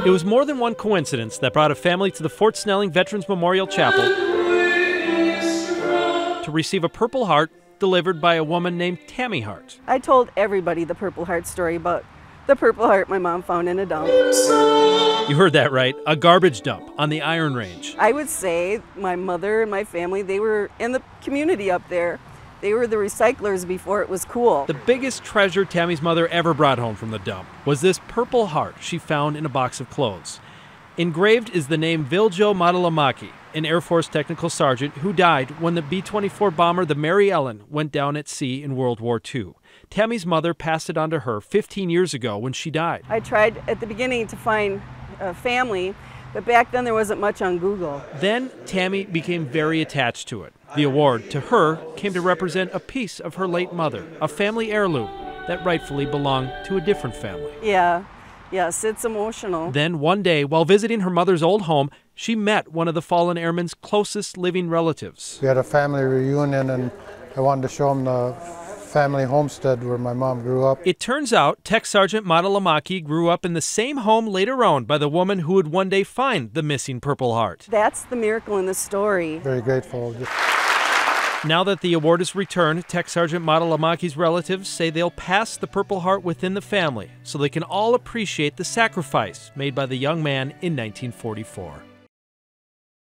It was more than one coincidence that brought a family to the Fort Snelling Veterans Memorial Chapel to receive a Purple Heart delivered by a woman named Tammy Hart. I told everybody the Purple Heart story about the Purple Heart my mom found in a dump. You heard that right, a garbage dump on the Iron Range. I would say my mother and my family, they were in the community up there. They were the recyclers before it was cool. The biggest treasure Tammy's mother ever brought home from the dump was this Purple Heart she found in a box of clothes. Engraved is the name Viljo Matalamaki, an Air Force technical sergeant who died when the B-24 bomber, the Mary Ellen, went down at sea in World War II. Tammy's mother passed it on to her 15 years ago when she died. I tried at the beginning to find a family, but back then there wasn't much on Google. Then Tammy became very attached to it. The award, to her, came to represent a piece of her late mother, a family heirloom that rightfully belonged to a different family. Yes, it's emotional. Then one day, while visiting her mother's old home, she met one of the fallen airman's closest living relatives. We had a family reunion, and I wanted to show them the family homestead where my mom grew up. It turns out Tech Sergeant Matalamaki grew up in the same home later owned by the woman who would one day find the missing Purple Heart. That's the miracle in the story. Very grateful. Now that the award is returned, Tech Sergeant Matalamaki's relatives say they'll pass the Purple Heart within the family so they can all appreciate the sacrifice made by the young man in 1944.